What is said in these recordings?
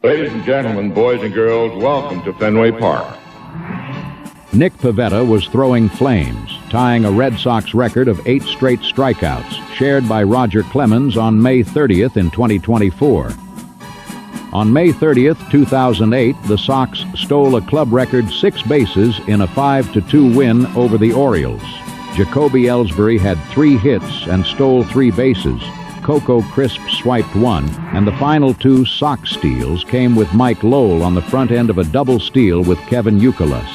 Ladies and gentlemen, boys and girls, welcome to Fenway Park. Nick Pivetta was throwing flames, tying a Red Sox record of 8 straight strikeouts, shared by Roger Clemens on May 30th in 2024. On May 30th, 2008, the Sox stole a club record 6 bases in a 5-2 win over the Orioles. Jacoby Ellsbury had 3 hits and stole 3 bases. Coco Crisp swiped 1, and the final 2 Sox steals came with Mike Lowell on the front end of a double steal with Kevin Youkilis.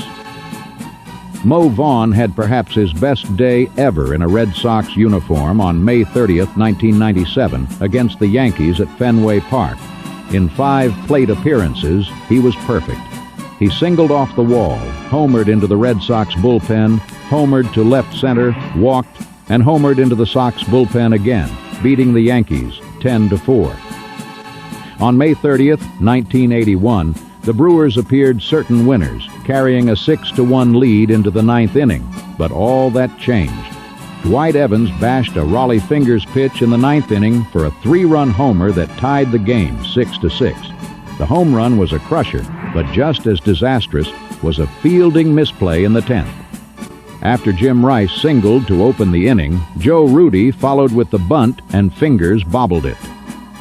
Mo Vaughn had perhaps his best day ever in a Red Sox uniform on May 30th, 1997, against the Yankees at Fenway Park. In 5 plate appearances, he was perfect. He singled off the wall, homered into the Red Sox bullpen, homered to left center, walked, and homered into the Sox bullpen again, beating the Yankees 10-4. On May 30th, 1981, the Brewers appeared certain winners, carrying a 6-1 lead into the 9th inning, but all that changed. Dwight Evans bashed a Raleigh Fingers pitch in the 9th inning for a 3-run homer that tied the game 6-6. The home run was a crusher, but just as disastrous was a fielding misplay in the 10th. After Jim Rice singled to open the inning, Joe Rudy followed with the bunt and Fingers bobbled it.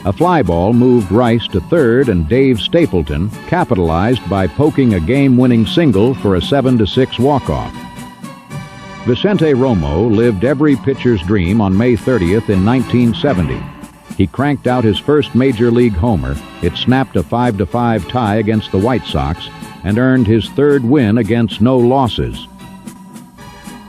A fly ball moved Rice to third, and Dave Stapleton capitalized by poking a game-winning single for a 7-6 walk-off. Vicente Romo lived every pitcher's dream on May 30th in 1970. He cranked out his first major league homer. It snapped a 5-5 tie against the White Sox and earned his 3rd win against no losses.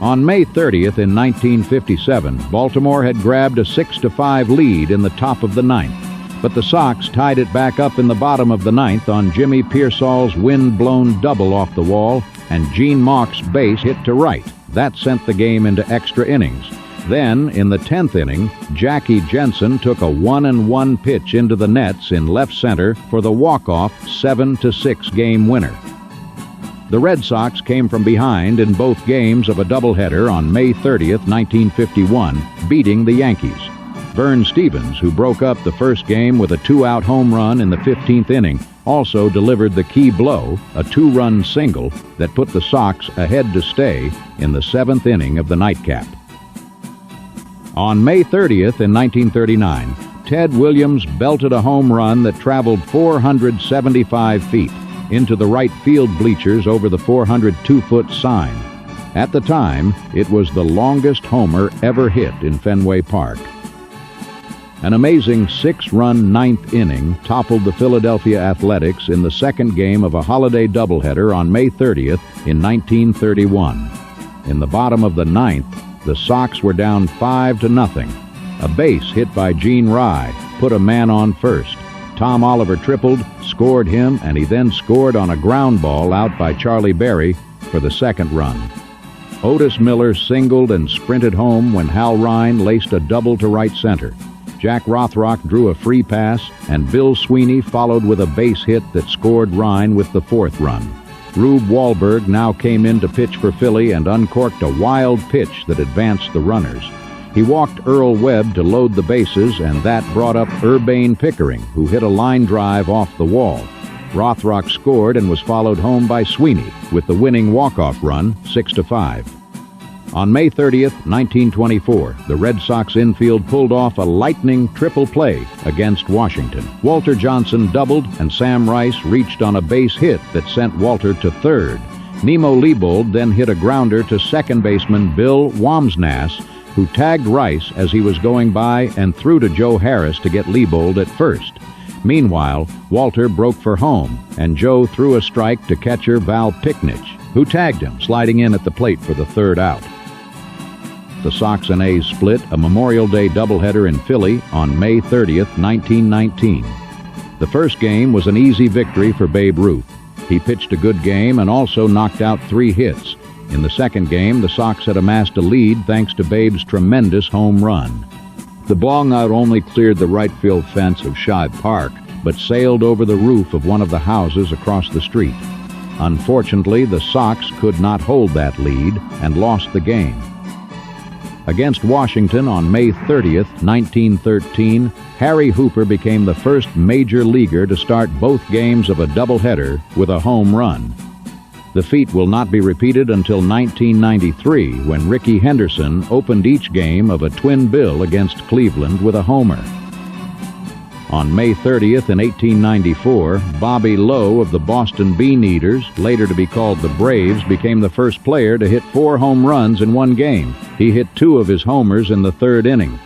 On May 30th in 1957, Baltimore had grabbed a 6-5 lead in the top of the 9th, but the Sox tied it back up in the bottom of the 9th on Jimmy Pearsall's wind-blown double off the wall and Gene Mauch's base hit to right. That sent the game into extra innings. Then, in the 10th inning, Jackie Jensen took a 1-1 pitch into the nets in left center for the walk-off 7-6 game winner. The Red Sox came from behind in both games of a doubleheader on May 30th, 1951, beating the Yankees. Vern Stevens, who broke up the first game with a 2-out home run in the 15th inning, also delivered the key blow, a 2-run single that put the Sox ahead to stay in the 7th inning of the nightcap. On May 30th in 1939, Ted Williams belted a home run that traveled 475 feet into the right field bleachers over the 402-foot sign. At the time, it was the longest homer ever hit in Fenway Park. An amazing 6-run 9th inning toppled the Philadelphia Athletics in the second game of a holiday doubleheader on May 30th in 1931. In the bottom of the 9th, the Sox were down 5-0. A base hit by Gene Rye put a man on first. Tom Oliver tripled, scored him, and he then scored on a ground ball out by Charlie Berry for the 2nd run. Otis Miller singled and sprinted home when Hal Rine laced a double to right center. Jack Rothrock drew a free pass, and Bill Sweeney followed with a base hit that scored Rine with the 4th run. Rube Wahlberg now came in to pitch for Philly and uncorked a wild pitch that advanced the runners. He walked Earl Webb to load the bases, and that brought up Urbane Pickering, who hit a line drive off the wall. Rothrock scored and was followed home by Sweeney with the winning walk-off run, 6-5. On May 30th, 1924, the Red Sox infield pulled off a lightning triple play against Washington. Walter Johnson doubled, and Sam Rice reached on a base hit that sent Walter to third. Nemo Leibold then hit a grounder to second baseman Bill Wamsnass, who tagged Rice as he was going by and threw to Joe Harris to get Leibold at first. Meanwhile, Walter broke for home, and Joe threw a strike to catcher Val Picknich, who tagged him, sliding in at the plate for the 3rd out. The Sox and A's split a Memorial Day doubleheader in Philly on May 30th, 1919. The first game was an easy victory for Babe Ruth. He pitched a good game and also knocked out 3 hits. In the second game, the Sox had amassed a lead thanks to Babe's tremendous home run. The ball not only cleared the right field fence of Shibe Park, but sailed over the roof of one of the houses across the street. Unfortunately, the Sox could not hold that lead and lost the game. Against Washington on May 30th, 1913, Harry Hooper became the first major leaguer to start both games of a doubleheader with a home run. The feat will not be repeated until 1993, when Rickey Henderson opened each game of a twin bill against Cleveland with a homer. On May 30th in 1894, Bobby Lowe of the Boston Beaneaters, later to be called the Braves, became the first player to hit 4 home runs in one game. He hit 2 of his homers in the 3rd inning.